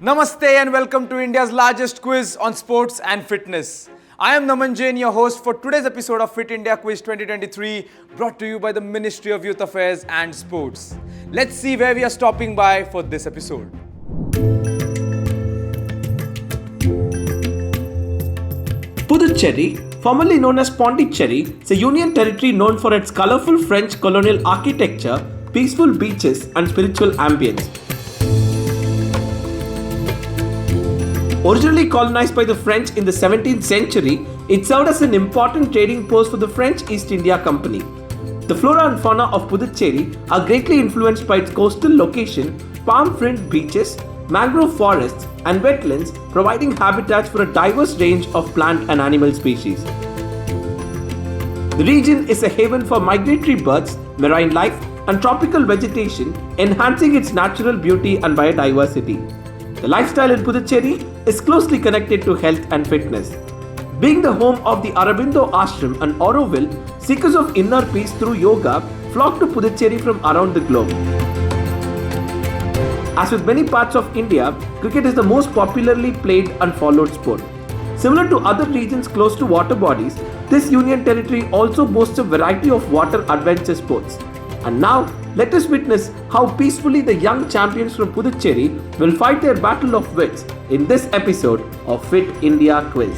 Namaste and welcome to India's largest quiz on sports and fitness. I am Naman Jain, your host for today's episode of Fit India Quiz 2023, brought to you by the Ministry of Youth Affairs and Sports. Let's see where we are stopping by for this episode. Puducherry, formerly known as Pondicherry, is a union territory known for its colourful French colonial architecture, peaceful beaches and spiritual ambience. Originally colonized by the French in the 17th century, it served as an important trading post for the French East India Company. The flora and fauna of Puducherry are greatly influenced by its coastal location, palm-fringed beaches, mangrove forests and wetlands, providing habitats for a diverse range of plant and animal species. The region is a haven for migratory birds, marine life and tropical vegetation, enhancing its natural beauty and biodiversity. The lifestyle in Puducherry is closely connected to health and fitness. Being the home of the Aurobindo Ashram and Auroville, seekers of inner peace through yoga flock to Puducherry from around the globe. As with many parts of India, cricket is the most popularly played and followed sport. Similar to other regions close to water bodies, this union territory also boasts a variety of water adventure sports. And now, let us witness how peacefully the young champions from Puducherry will fight their battle of wits in this episode of Fit India Quiz.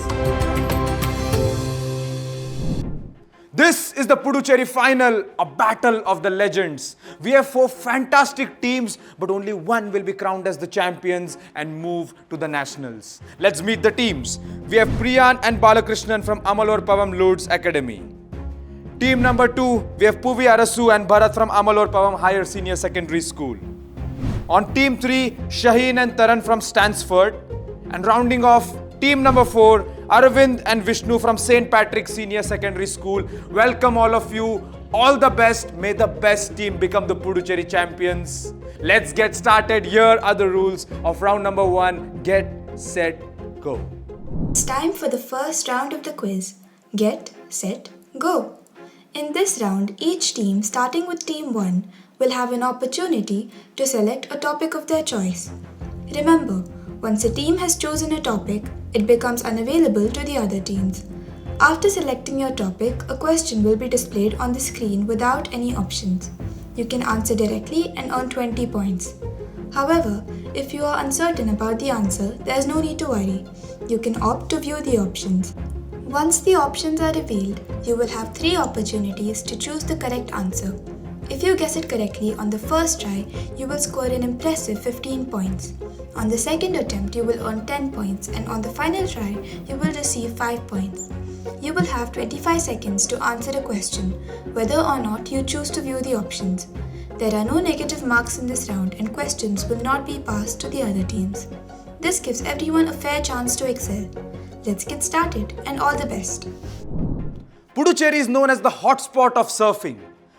This is the Puducherry final, a battle of the legends. We have 4 fantastic teams, but only one will be crowned as the champions and move to the nationals. Let's meet the teams. We have Priyan and Balakrishnan from Amalur Pavam Lourdes Academy. Team number 2, we have Puvi Arasu and Bharat from Amalur Pavam Higher Senior Secondary School. On team 3, Shaheen and Taran from Stansford. And rounding off, team number 4, Arvind and Vishnu from St. Patrick's Senior Secondary School. Welcome all of you. All the best. May the best team become the Puducherry champions. Let's get started. Here are the rules of round number 1. Get, set, go. It's time for the first round of the quiz. Get, set, go. In this round, each team, starting with Team 1, will have an opportunity to select a topic of their choice. Remember, once a team has chosen a topic, it becomes unavailable to the other teams. After selecting your topic, a question will be displayed on the screen without any options. You can answer directly and earn 20 points. However, if you are uncertain about the answer, there is no need to worry. You can opt to view the options. Once the options are revealed, you will have 3 opportunities to choose the correct answer. If you guess it correctly on the first try, you will score an impressive 15 points. On the second attempt, you will earn 10 points, and on the final try, you will receive 5 points. You will have 25 seconds to answer a question, whether or not you choose to view the options. There are no negative marks in this round, and questions will not be passed to the other teams. This gives everyone a fair chance to excel. Let's get started, and all the best. Puducherry is known as the hotspot of surfing.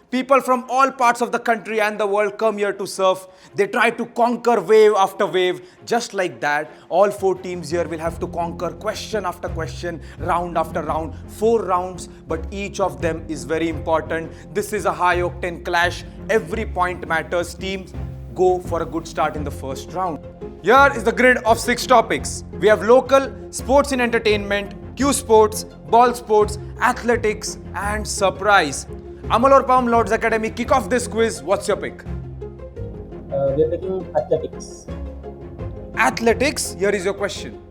People from all parts of the country and the world come here to surf. They try to conquer wave after wave. Just like that, all 4 teams here will have to conquer question after question, round after round. 4 rounds, but each of them is very important. This is a high-octane clash. Every point matters. Teams go for a good start in the first round. Here is the grid of 6 topics. We have local, sports in entertainment, Q sports, ball sports, athletics and surprise. Amalur Pavam Lourdes Academy, kick off this quiz. What's your pick? We're picking athletics. Athletics, here is your question.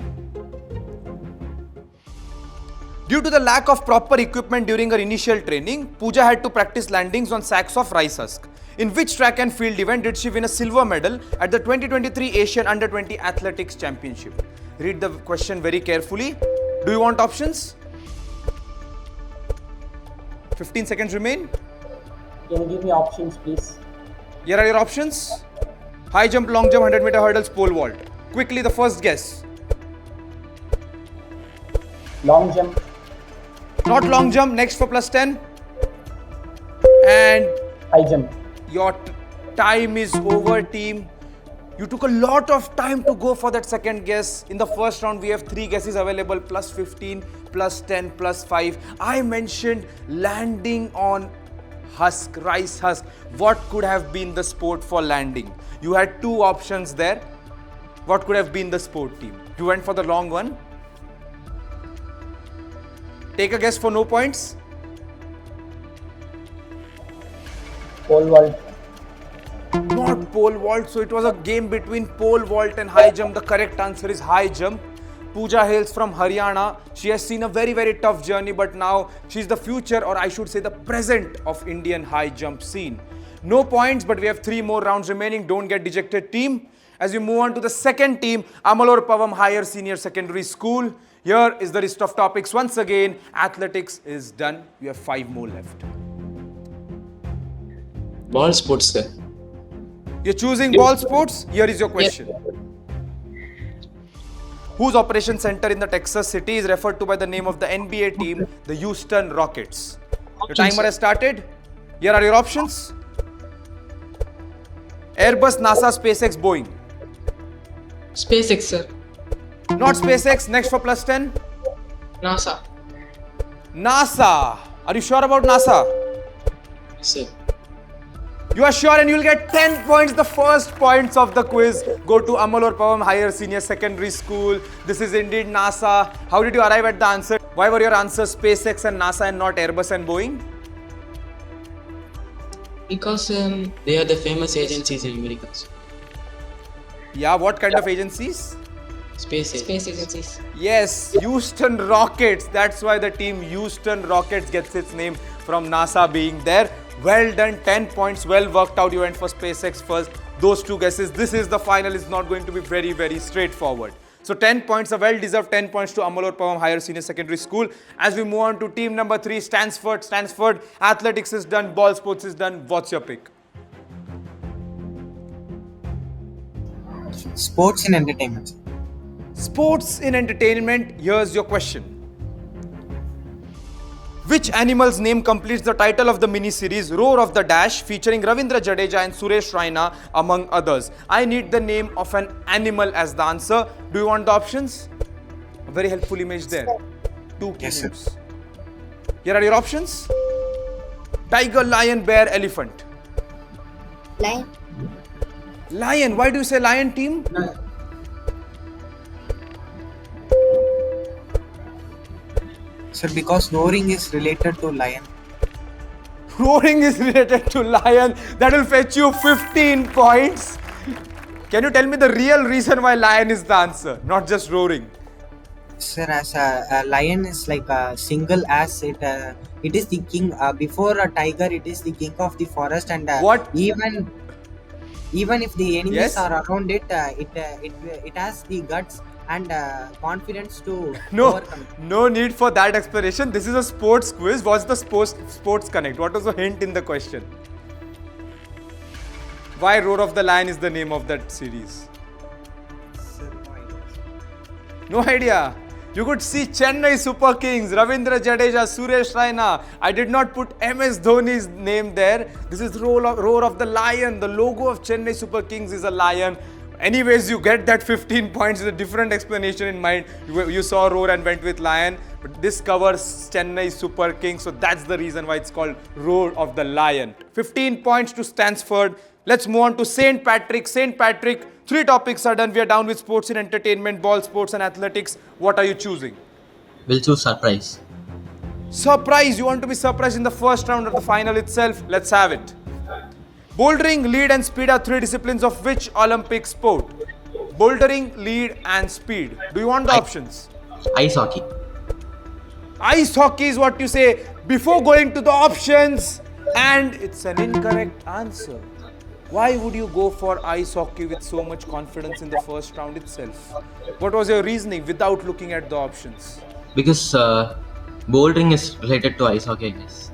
Due to the lack of proper equipment during her initial training, Pooja had to practice landings on sacks of rice husk. In which track and field event did she win a silver medal at the 2023 Asian Under-20 Athletics Championship? Read the question very carefully. Do you want options? 15 seconds remain. Can you give me options, please? Here are your options. High jump, long jump, 100-meter hurdles, pole vault. Quickly, the first guess. Long jump. Not long jump, next for plus 10. And High jump. your time is over, team. You took a lot of time to go for that second guess. In the first round, we have 3 guesses available, plus 15, plus 10, plus 5. I mentioned landing on husk, rice husk. What could have been the sport for landing? You had 2 options there. what could have been the sport team? You went for the long one. Take a guess for no points. Pole vault. Not pole vault, so it was a game between pole vault and high jump. The correct answer is high jump. Pooja hails from Haryana. She has seen a very, very tough journey, but now she's the future, or I should say the present of Indian high jump scene. No points, but we have 3 more rounds remaining. Don't get dejected, team. As we move on to the second team, Amalur Pavam Higher Senior Secondary School. Here is the list of topics. Once again, athletics is done. You have 5 more left. Ball sports, sir. You're choosing ball sports? Here is your question. Whose operation center in the Texas city is referred to by the name of the NBA team, the Houston Rockets? Your timer has started. Here are your options. Airbus, NASA, SpaceX, Boeing. SpaceX, sir. Not SpaceX. Next for plus 10. NASA. NASA. Are you sure about NASA? Sir. You are sure, and you'll get 10 points. The first points of the quiz go to Amalur Pavam Higher Senior Secondary School. This is indeed NASA. How did you arrive at the answer? Why were your answers SpaceX and NASA and not Airbus and Boeing? Because they are the famous agencies in America. Yeah, what kind of agencies? Space agencies. Yes, Houston Rockets. That's why the team Houston Rockets gets its name from NASA being there. Well done, 10 points, well worked out. You went for SpaceX first. Those 2 guesses. This is the final. It's not going to be very, very straightforward. So 10 points, a well-deserved 10 points to Amalur Pavam Higher Senior Secondary School. As we move on to team number 3, Stansford. Stansford, athletics is done, ball sports is done. What's your pick? Sports and entertainment. Sports in entertainment. Here's your question. Which animal's name completes the title of the mini-series Roar of the Dash, featuring Ravindra Jadeja and Suresh Raina among others? I need the name of an animal as the answer. Do you want the options? A very helpful image there. 2 key Yes, sir. names. Here are your options. Tiger, lion, bear, elephant. Lion. Lion. Why do you say lion, team? Sir, because roaring is related to lion. Roaring is related to lion. That will fetch you 15 points. Can you tell me the real reason why lion is the answer, not just roaring? Sir, as a lion is like a single as it is the king. Before a tiger, it is the king of the forest, and What? even if the enemies Yes? are around it, it has the guts and confidence to No, overcome. no need for that explanation. This is a sports quiz. What's the sports connect? What was the hint in the question? Why Roar of the Lion is the name of that series? Sir, no idea. No idea. You could see Chennai Super Kings, Ravindra Jadeja, Suresh Raina. I did not put MS Dhoni's name there. This is Roar of the Lion. The logo of Chennai Super Kings is a lion. Anyways, you get that 15 points with a different explanation in mind. You saw Roar and went with Lion. But this covers Chennai Super Kings. So that's the reason why it's called Roar of the Lion. 15 points to Stansford. Let's move on to St. Patrick. St. Patrick, 3 topics are done. We are down with sports and entertainment, ball sports and athletics. What are you choosing? We'll choose surprise. Surprise. You want to be surprised in the first round of the final itself? Let's have it. Bouldering, lead and speed are 3 disciplines of which Olympic sport? Bouldering, lead and speed. Do you want the options? Ice hockey. Ice hockey is what you say before going to the options, and it's an incorrect answer. Why would you go for ice hockey with so much confidence in the first round itself? What was your reasoning without looking at the options? Because bouldering is related to ice hockey, I guess.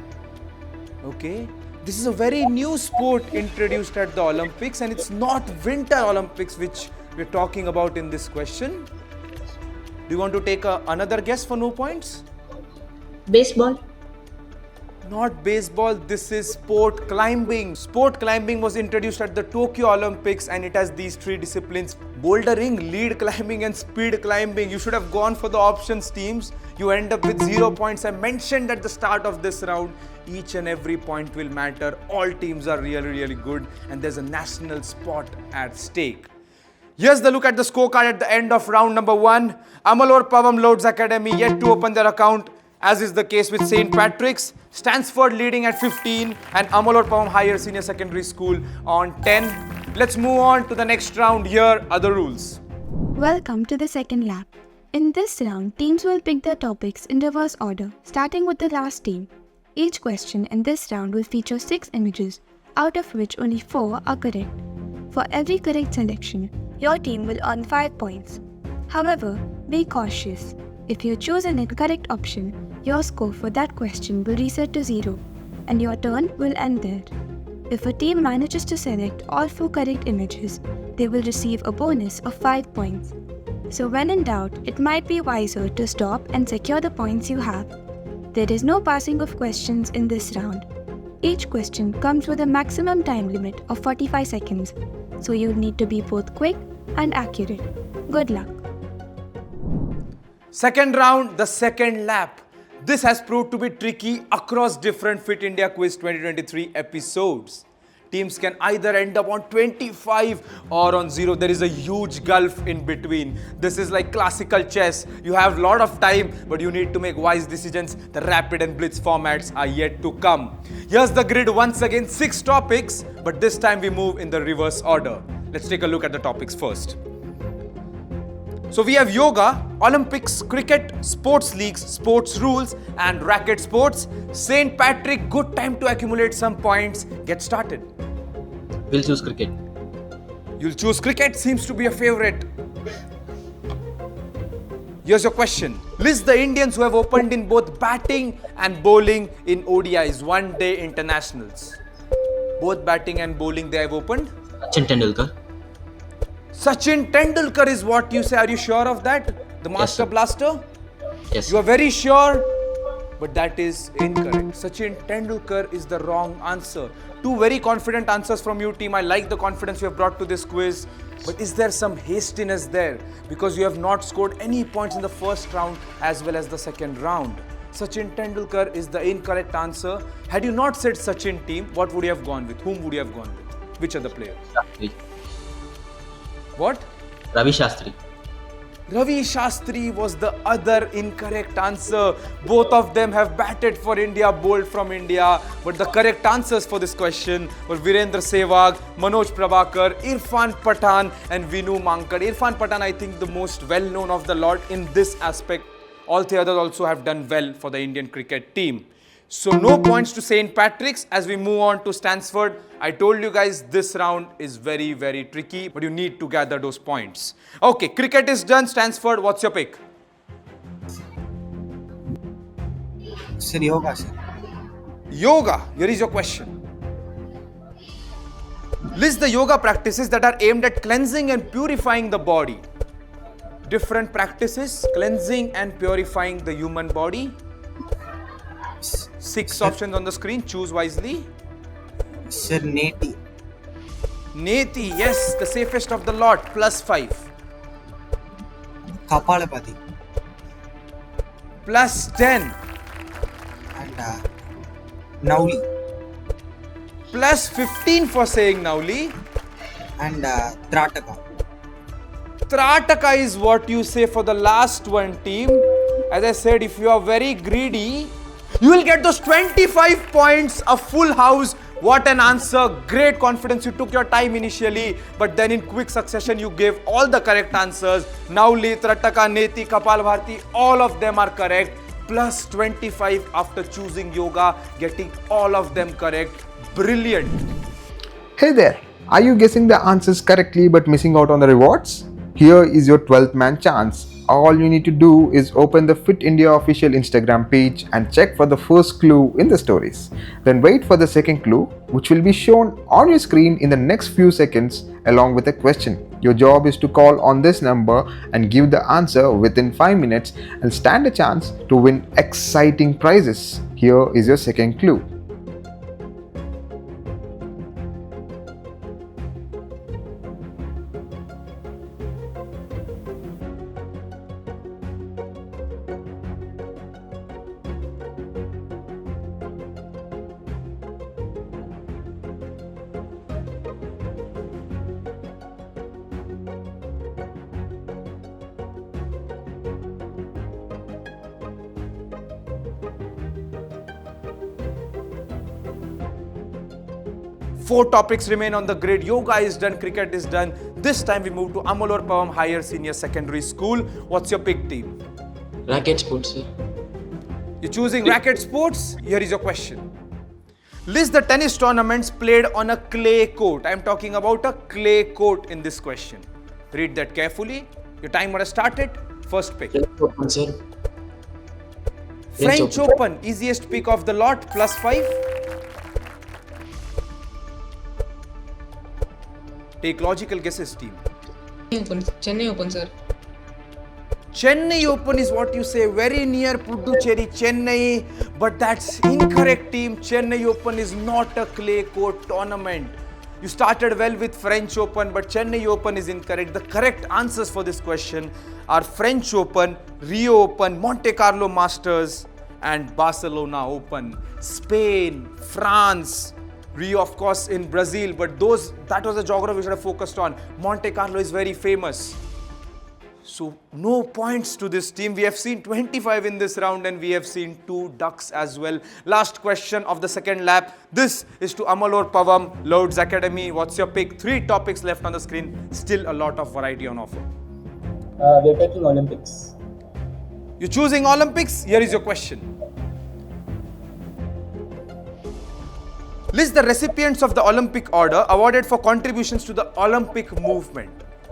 Okay. This is a very new sport introduced at the Olympics, and it's not Winter Olympics which we're talking about in this question. Do you want to take another guess for no points? Baseball. Not baseball, this is sport climbing. Sport climbing was introduced at the Tokyo Olympics, and it has these 3 disciplines: bouldering, lead climbing and speed climbing. You should have gone for the options, teams. You end up with 0 points. I mentioned at the start of this round, each and every point will matter. All teams are really, really good, and there's a national spot at stake. Here's the look at the scorecard at the end of round number 1. Amalur Pavam Lords Academy yet to open their account, as is the case with St. Patrick's. Stansford leading at 15 and Amalur Pavam Higher Senior Secondary School on 10. Let's move on to the next round. Here are the rules. Welcome to the second lap. In this round, teams will pick their topics in reverse order, starting with the last team. Each question in this round will feature 6 images, out of which only 4 are correct. For every correct selection, your team will earn 5 points. However, be cautious. If you choose an incorrect option, your score for that question will reset to 0, and your turn will end there. If a team manages to select all 4 correct images, they will receive a bonus of 5 points. So when in doubt, it might be wiser to stop and secure the points you have. There is no passing of questions in this round. Each question comes with a maximum time limit of 45 seconds, so you'll need to be both quick and accurate. Good luck. Second round, the second lap. This has proved to be tricky across different Fit India Quiz 2023 episodes. Teams can either end up on 25 or on 0. There is a huge gulf in between. This is like classical chess. You have a lot of time, but you need to make wise decisions. The rapid and blitz formats are yet to come. Here's the grid once again, 6 topics, but this time we move in the reverse order. Let's take a look at the topics first. So we have yoga, Olympics, cricket, sports leagues, sports rules and racket sports. St. Patrick, good time to accumulate some points. Get started. We'll choose cricket. You'll choose cricket, seems to be a favorite. Here's your question. List the Indians who have opened in both batting and bowling in ODIs, one-day internationals. Both batting and bowling they have opened. Sachin Tendulkar. Sachin Tendulkar is what you say. Are you sure of that? The Master Yes, sir. Blaster? Yes. You are very sure, but that is incorrect. Sachin Tendulkar is the wrong answer. 2 very confident answers from you, team. I like the confidence you have brought to this quiz. But is there some hastiness there? Because you have not scored any points in the first round as well as the second round. Sachin Tendulkar is the incorrect answer. Had you not said Sachin, team, what would you have gone with? Whom would you have gone with? Which other player? Shastri. What? Ravi Shastri. Ravi Shastri was the other incorrect answer. Both of them have batted for India, bowled from India. But the correct answers for this question were Virendra Sehwag, Manoj Prabhakar, Irfan Pathan and Vinu Mankad. Irfan Pathan, I think the most well-known of the lot in this aspect. All 3 others also have done well for the Indian cricket team. So no points to St. Patrick's as we move on to Stansford. I told you guys this round is very, very tricky, but you need to gather those points. Okay, cricket is done. Stansford, what's your pick? Sir, yoga, sir. Yoga, here is your question. List the yoga practices that are aimed at cleansing and purifying the body. Different practices, cleansing and purifying the human body. 6 options on the screen, choose wisely. Sir, Neti. Neti, yes, the safest of the lot, +5. Kapalapati. +10. And Nauli. +15 for saying Nauli. And Trataka. Trataka is what you say for the last one, team. As I said, if you are very greedy, you will get those 25 points, a full house. What an answer. Great confidence. You took your time initially, but then in quick succession, you gave all the correct answers. Nauli, Trataka, Neti, Kapalbharti, all of them are correct. +25 after choosing yoga, getting all of them correct. Brilliant. Hey there, are you guessing the answers correctly but missing out on the rewards? Here is your 12th man chance. All you need to do is open the Fit India official Instagram page and check for the first clue in the stories. Then wait for the second clue, which will be shown on your screen in the next few seconds along with a question. Your job is to call on this number and give the answer within 5 minutes and stand a chance to win exciting prizes. Here is your second clue. 4 topics remain on the grid. Yoga is done, cricket is done. This time we move to Amalur Pavam Higher Senior Secondary School. What's your pick team? Racket sports, sir. You're choosing racket sports? Here is your question. List the tennis tournaments played on a clay court. I am talking about a clay court in this question. Read that carefully. Your timer has started. First pick. French Open, sir. French Open, easiest pick of the lot, +5. Take logical guesses, team. Chennai Open, sir. Chennai Open is what you say, very near Puducherry, Chennai, but that's incorrect, team. Chennai Open is not a clay court tournament. You started well with French Open, but Chennai Open is incorrect. The correct answers for this question are French Open, Rio Open, Monte Carlo Masters, and Barcelona Open. Spain, France, Rio of course in Brazil, but that was the geography we should have focused on. Monte Carlo is very famous. So no points to this team. We have seen 25 in this round and we have seen 2 ducks as well. Last question of the second lap. This is to Amalur Pavam, Lords Academy. What's your pick? 3 topics left on the screen. Still a lot of variety on offer. We're taking Olympics. You're choosing Olympics? Here is your question. List the recipients of the Olympic Order awarded for contributions to the Olympic movement.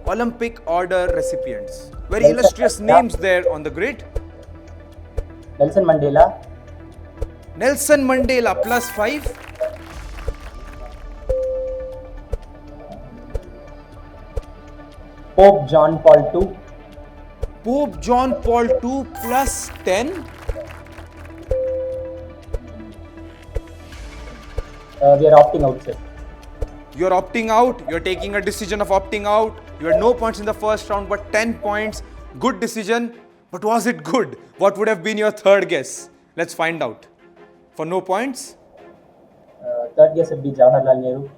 Olympic Order recipients. Very illustrious names there on the grid. Nelson Mandela. Nelson Mandela, +5. Pope John Paul II. Pope John Paul II, +10. We are opting out, sir. You're opting out. You're taking a decision of opting out. You had no points in the first round, but 10 points. Good decision. But was it good? What would have been your third guess? Let's find out. For no points? Third guess would be Jawaharlal Nehru.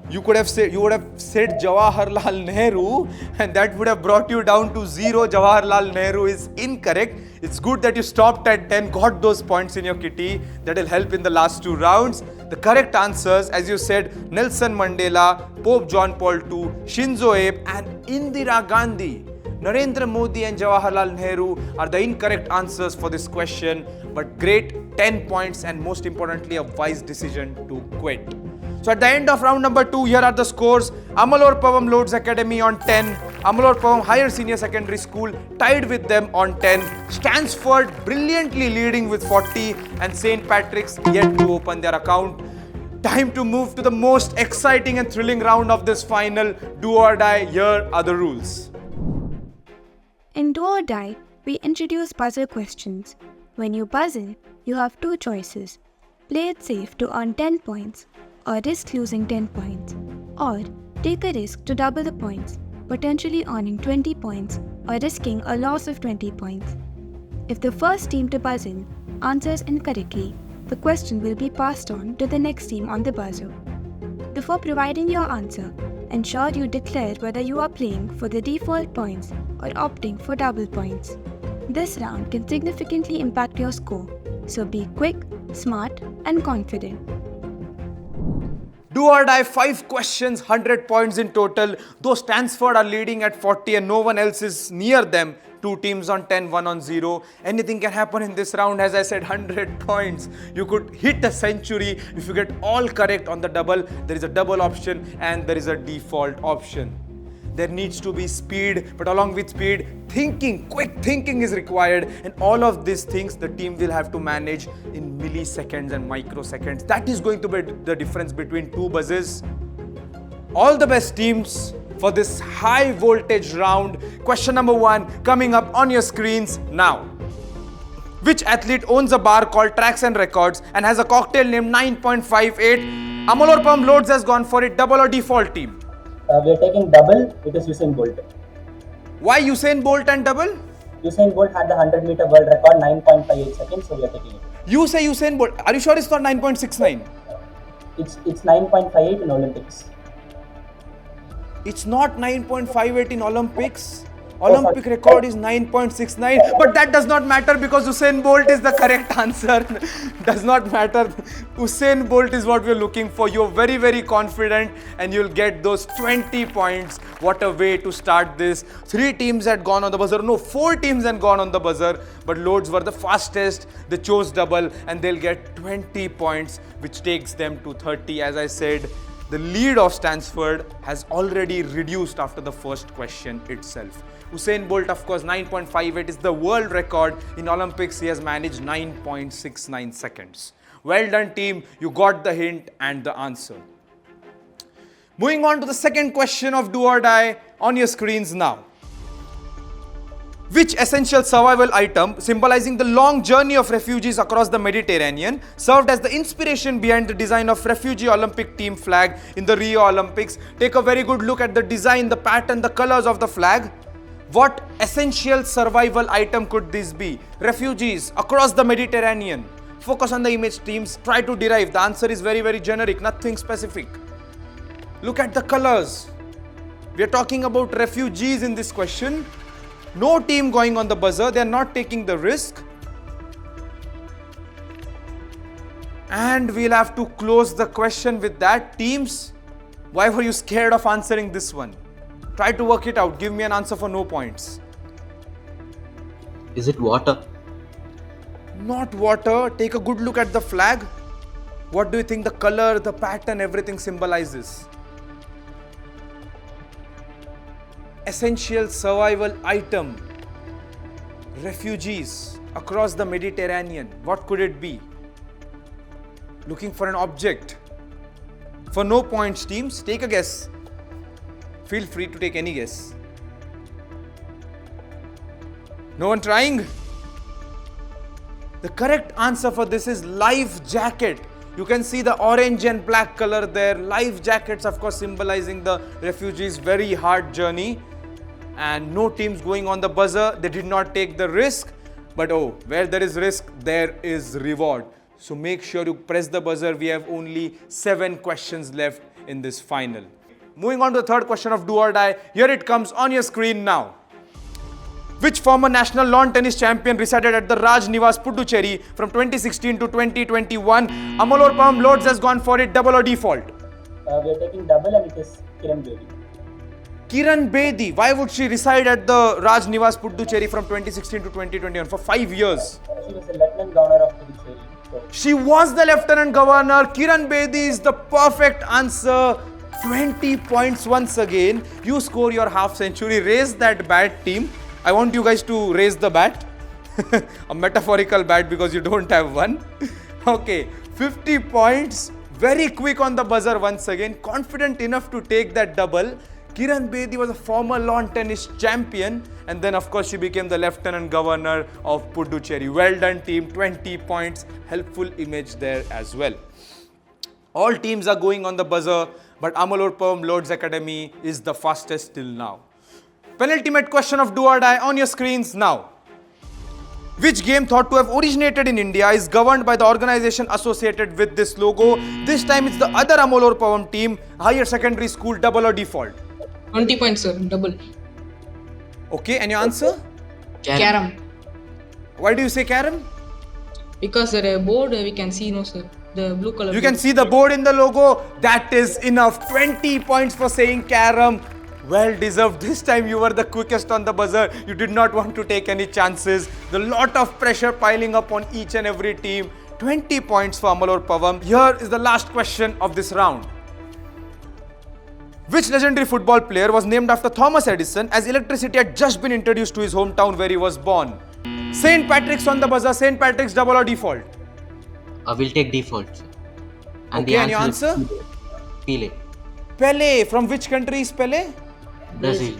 You would have said Jawaharlal Nehru, and that would have brought you down to 0. Jawaharlal Nehru is incorrect. It's good that you stopped at 10, got those points in your kitty. That will help in the last 2 rounds. The correct answers, as you said, Nelson Mandela, Pope John Paul II, Shinzo Abe, and Indira Gandhi. Narendra Modi and Jawaharlal Nehru are the incorrect answers for this question. But great, 10 points, and most importantly, a wise decision to quit. So at the end of round number 2, here are the scores. Amalur Pavam Lords Academy on 10. Amalur Pavam Higher Senior Secondary School tied with them on 10. Stansford brilliantly leading with 40. And St. Patrick's yet to open their account. Time to move to the most exciting and thrilling round of this final. Do or die, here are the rules. In Do or Die, we introduce buzzer questions. When you buzzer, you have 2 choices. Play it safe to earn 10 points, or risk losing 10 points, or take a risk to double the points, potentially earning 20 points or risking a loss of 20 points. If the first team to buzz in answers incorrectly, the question will be passed on to the next team on the buzzer. Before providing your answer, ensure you declare whether you are playing for the default points or opting for double points. This round can significantly impact your score, so be quick, smart, and confident. Do or die, 5 questions, 100 points in total. Though Stansford are leading at 40 and no one else is near them, 2 teams on 10, 1 on 0. Anything can happen in this round. As I said, 100 points. You could hit a century if you get all correct on the double. There is a double option and there is a default option. There needs to be speed, but along with speed, thinking, quick thinking is required, and all of these things the team will have to manage in milliseconds and microseconds. That is going to be the difference between 2 buzzes. All the best teams for this high voltage round. Question number 1 coming up on your screens now. Which athlete owns a bar called Tracks and Records and has a cocktail named 9.58? Amalur Pavam Lords has gone for it. Double or default team? We are taking double. It is Usain Bolt. Why Usain Bolt and double? Usain Bolt had the 100-meter world record 9.58 seconds, so we are taking it. You say Usain Bolt. Are you sure it's not 9.69? It's 9.58 in Olympics. It's not 9.58 in Olympics. Olympic record is 9.69, but that does not matter because Usain Bolt is the correct answer. Does not matter. Usain Bolt is what we're looking for. You're very, very confident and you'll get those 20 points. What a way to start this. 3 teams had gone on the buzzer. No, 4 teams had gone on the buzzer, but Lords were the fastest. They chose double and they'll get 20 points, which takes them to 30. As I said, the lead of Stansford has already reduced after the first question itself. Usain Bolt, of course, 9.58 is the world record. In Olympics, he has managed 9.69 seconds. Well done, team. You got the hint and the answer. Moving on to the second question of Do or Die on your screens now. Which essential survival item, symbolizing the long journey of refugees across the Mediterranean, served as the inspiration behind the design of refugee Olympic team flag in the Rio Olympics? Take a very good look at the design, the pattern, the colors of the flag. What essential survival item could this be? Refugees across the Mediterranean. Focus on the image, teams. Try to derive. The answer is very, very generic, nothing specific. Look at the colors. We are talking about refugees in this question. No team going on the buzzer. They are not taking the risk. And we'll have to close the question with that. Teams, why were you scared of answering this one? Try to work it out. Give me an answer for no points. Is it water? Not water. Take a good look at the flag. What do you think the color, the pattern, everything symbolizes? Essential survival item. Refugees across the Mediterranean. What could it be? Looking for an object. For no points, teams, take a guess. Feel free to take any guess. No one trying? The correct answer for this is life jacket. You can see the orange and black color there. Life jackets, of course, symbolizing the refugees' very hard journey. And no teams going on the buzzer. They did not take the risk. But oh, where there is risk, there is reward. So make sure you press the buzzer. We have only 7 questions left in this final. Moving on to the third question of Do or Die. Here it comes on your screen now. Which former national lawn tennis champion resided at the Raj Niwas Puducherry from 2016 to 2021? Amal or Pam, Lords has gone for it. Double or default? We are taking double and it is Kiran Bedi. Kiran Bedi. Why would she reside at the Raj Niwas Puducherry from 2016 to 2021 for 5 years? She was the Lieutenant Governor of Puducherry. So She was the Lieutenant Governor. Kiran Bedi is the perfect answer. 20 points once again. You score your half century. Raise that bat, team. I want you guys to raise the bat. A metaphorical bat because you don't have one. Okay, 50 points. Very quick on the buzzer once again. Confident enough to take that double. Kiran Bedi was a former lawn tennis champion. And then of course she became the Lieutenant Governor of Puducherry. Well done, team. 20 points. Helpful image there as well. All teams are going on the buzzer. But Amalur Perm Lords Academy is the fastest till now. Penultimate question of Do or Die on your screens now. Which game thought to have originated in India is governed by the organization associated with this logo? This time it's the other Amalur Pavam team, higher secondary school, double or default? 20 points, sir. Double. Okay, and your answer? Carom. Why do you say Karam? Because the board we can see, no, sir. The blue color. You can see the board in the logo. That is enough. 20 points for saying Karam. Well deserved. This time you were the quickest on the buzzer. You did not want to take any chances. The lot of pressure piling up on each and every team. 20 points for Amalur Pavam. Here is the last question of this round. Which legendary football player was named after Thomas Edison as electricity had just been introduced to his hometown where he was born? St. Patrick's on the buzzer. St. Patrick's, double or default? We'll take default, sir. Okay, and your answer? Pele. Pele. From which country is Pele? Brazil.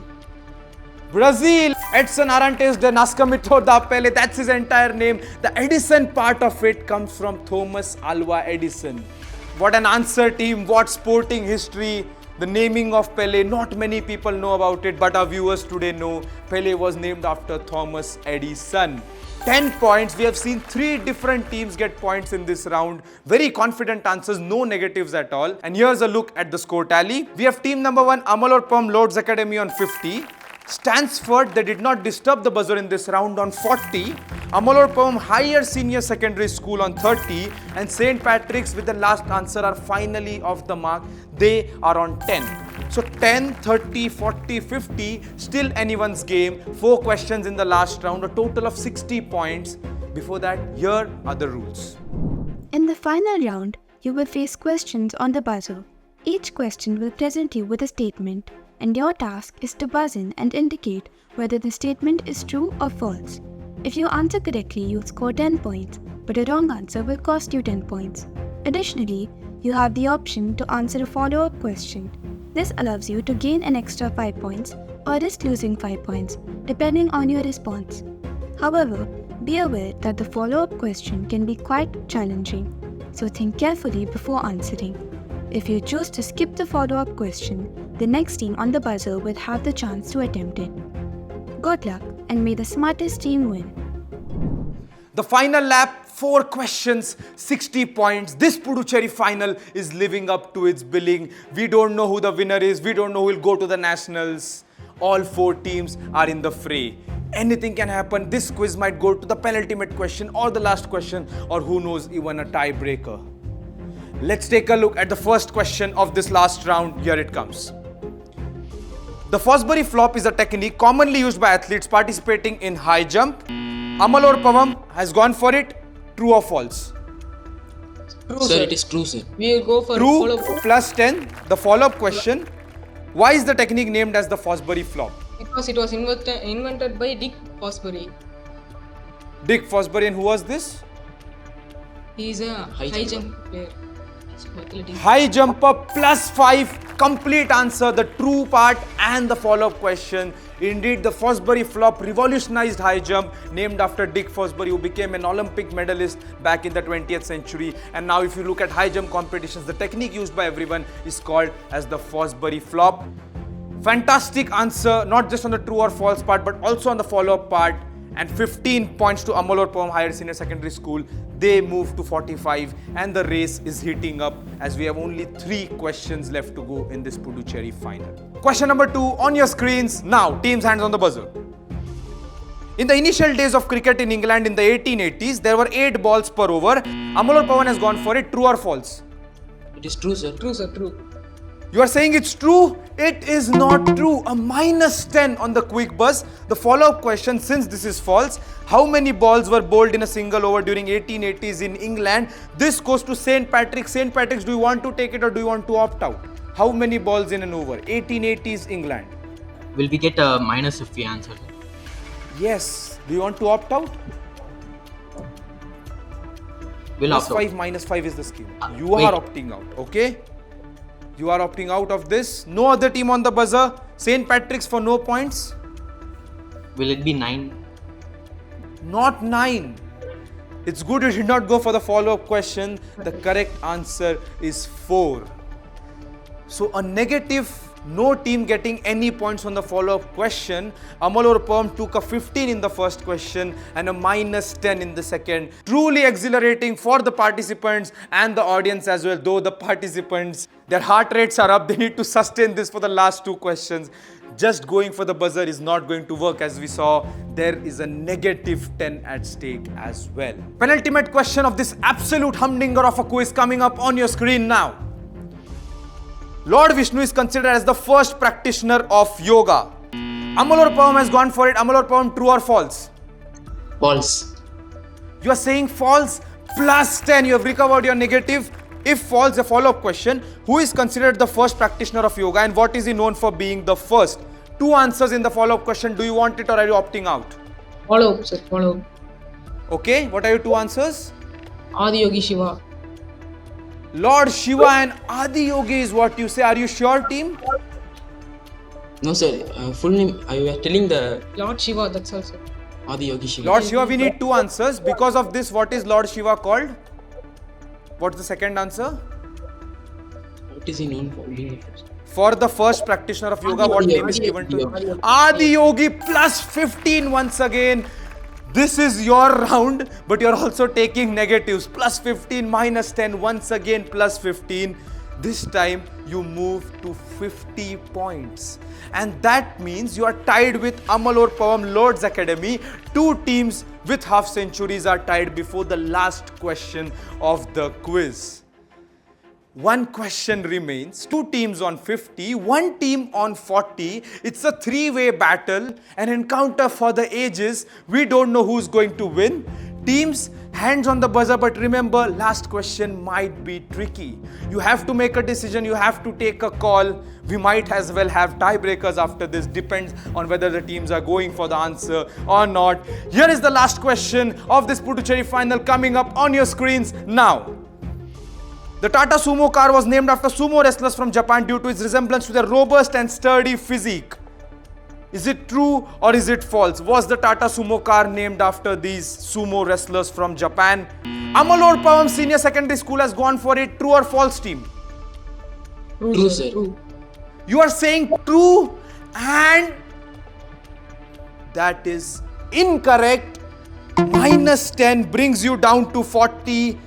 Brazil. Edson Arantes de Nascimento da Pele. That's his entire name. The Edison part of it comes from Thomas Alva Edison. What an answer, team. What sporting history. The naming of Pele. Not many people know about it, but our viewers today know. Pele was named after Thomas Edison. 10 points. We have seen 3 different teams get points in this round. Very confident answers, no negatives at all. And here's a look at the score tally. We have team number 1, Amalur Perm Lords Academy on 50. Stansford, they did not disturb the buzzer in this round on 40. Amalorpavum Higher Senior Secondary School on 30. And St. Patrick's with the last answer are finally off the mark. They are on 10. So 10, 30, 40, 50, still anyone's game. 4 questions in the last round, a total of 60 points. Before that, here are the rules. In the final round, you will face questions on the buzzer. Each question will present you with a statement, and your task is to buzz in and indicate whether the statement is true or false. If you answer correctly, you'll score 10 points, but a wrong answer will cost you 10 points. Additionally, you have the option to answer a follow-up question. This allows you to gain an extra 5 points or risk losing 5 points, depending on your response. However, be aware that the follow-up question can be quite challenging, so think carefully before answering. If you choose to skip the follow-up question, the next team on the buzzer will have the chance to attempt it. Good luck, and may the smartest team win. The final lap, 4 questions, 60 points. This Puducherry final is living up to its billing. We don't know who the winner is. We don't know who will go to the nationals. All 4 teams are in the fray. Anything can happen. This quiz might go to the penultimate question or the last question, or who knows, even a tiebreaker. Let's take a look at the first question of this last round. Here it comes. The Fosbury flop is a technique commonly used by athletes participating in high jump. Amalorpavum has gone for it. True or false? True, Sir, sir. it is true, sir. We will go for True follow-up plus 10. The follow-up question. Why is the technique named as the Fosbury flop? because it was invented by Dick Fosbury. Dick Fosbury, and who was this? He is a high jump player. High jumper plus 5. Complete answer, the true part and the follow-up question. Indeed, the Fosbury flop revolutionized high jump, named after Dick Fosbury, who became an Olympic medalist back in the 20th century. And now if you look at high jump competitions, the technique used by everyone is called as the Fosbury flop. Fantastic answer, not just on the true or false part, but also on the follow-up part. And 15 points to Amalorpavum Higher Senior Secondary School. They move to 45 and the race is heating up as we have only 3 questions left to go in this Puducherry final. Question number 2 on your screens now. Teams, hands on the buzzer. In the initial days of cricket in England in the 1880s, there were 8 balls per over. Amalorpavum has gone for it. True or false? It is true, sir. True, sir. True. You are saying it's true? It is not true. A minus 10 on the quick buzz. The follow-up question, since this is false, how many balls were bowled in a single over during 1880s in England? This goes to St. Patrick's. St. Patrick's, do you want to take it or do you want to opt out? How many balls in an over? 1880s England. Will we get a minus if we answer? Yes. Do you want to opt out? We'll Plus opt out. 5 minus 5 is the scheme. You Wait. are opting out, okay? You are opting out of this. No other team on the buzzer. St. Patrick's for no points. Will it be 9? Not 9. It's good you did not go for the follow-up question. The correct answer is 4. So a negative, no team getting any points on the follow-up question. Amalorpavum took a 15 in the first question and a minus 10 in the second. Truly exhilarating for the participants and the audience as well. Though the participants, their heart rates are up. They need to sustain this for the last 2 questions. Just going for the buzzer is not going to work. As we saw, there is a negative 10 at stake as well. Penultimate question of this absolute humdinger of a quiz coming up on your screen now. Lord Vishnu is considered as the first practitioner of yoga. Amalorpavum has gone for it. Amalorpavum, true or false? False. You are saying false. Plus 10. You have recovered your negative. If false, a follow-up question. Who is considered the first practitioner of yoga and what is he known for being the first? 2 answers in the follow-up question. Do you want it or are you opting out? Follow up, sir. Follow up. Okay. What are your 2 answers? Adi Yogi Shiva. Lord Shiva and Adi Yogi is what you say. Are you sure, team? No, sir. Full name. You are telling the Lord Shiva, that's all, sir. Adi Yogi Shiva. Lord Shiva, we need 2 answers. Because of this, what is Lord Shiva called? What's the second answer? What is he known for? For the first practitioner of yoga, what name is given to him? Adi Yogi plus 15 once again. This is your round, but you're also taking negatives. Plus 15, minus 10, once again plus 15. This time you move to 50 points. And that means you are tied with Amal Pavam Lords Academy. Two teams with half centuries are tied before the last question of the quiz. One question remains, two teams on 50, one team on 40. It's a three-way battle, an encounter for the ages. We don't know who's going to win. Teams, hands on the buzzer, but remember, last question might be tricky. You have to make a decision, you have to take a call. We might as well have tiebreakers after this, depends on whether the teams are going for the answer or not. Here is the last question of this Puducherry final coming up on your screens now. The Tata Sumo car was named after sumo wrestlers from Japan due to its resemblance to their robust and sturdy physique. Is it true or is it false? Was the Tata Sumo car named after these sumo wrestlers from Japan? Amal Pavam Senior Secondary School has gone for it. True or false, team? True, sir. You are saying true, and that is incorrect. -10 brings you down to 40.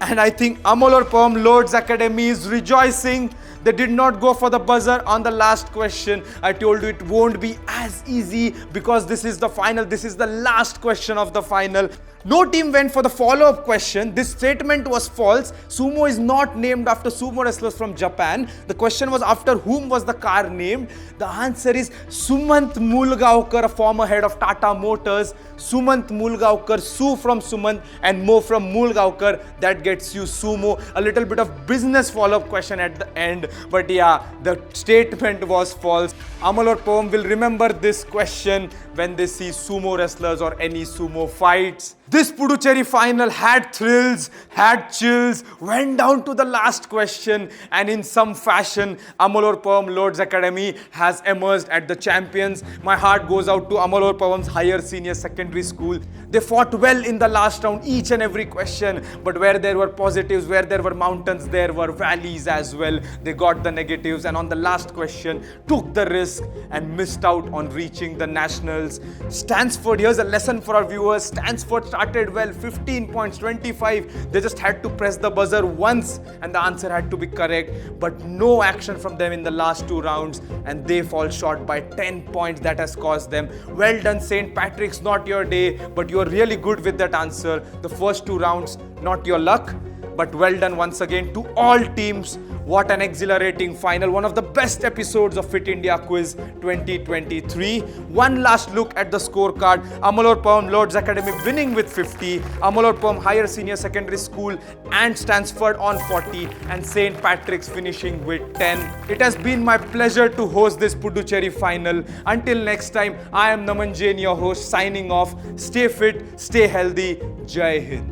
And I think Amal Pavam Lords Academy is rejoicing. They did not go for the buzzer on the last question. I told you it won't be as easy because this is the final. This is the last question of the final. No team went for the follow-up question. This statement was false. Sumo is not named after sumo wrestlers from Japan. The question was after whom was the car named. The answer is Sumant Mulgaonkar, a former head of Tata Motors. Sumant Mulgaonkar, Su from Sumant and Mo from Mulgaonkar. That gets you sumo. A little bit of business follow-up question at the end. But yeah, the statement was false. Amal Pavam will remember this question when they see sumo wrestlers or any sumo fights. This Puducherry final had thrills, had chills, went down to the last question, and in some fashion, Amal Pavam Lords Academy has emerged as the champions. My heart goes out to Amal Pavam's higher senior secondary school. They fought well in the last round, each and every question, but where there were positives, where there were mountains, there were valleys as well. They got the negatives, and on the last question, took the risk and missed out on reaching the nationals. Stansford, here's a lesson for our viewers. Stansford started well, 15 points, 25. They just had to press the buzzer once and the answer had to be correct, but no action from them in the last two rounds, and they fall short by 10 points. That has caused them. Well done, St. Patrick's, not your day, but you are really good with that answer. The first two rounds, not your luck, but well done once again to all teams. What an exhilarating final. One of the best episodes of Fit India Quiz 2023. One last look at the scorecard. Amal Pavam Lords Academy winning with 50. Amal Pavam Higher Senior Secondary School and Stansford on 40. And St. Patrick's finishing with 10. It has been my pleasure to host this Puducherry final. Until next time, I am Naman Jain, your host, signing off. Stay fit, stay healthy. Jai Hind.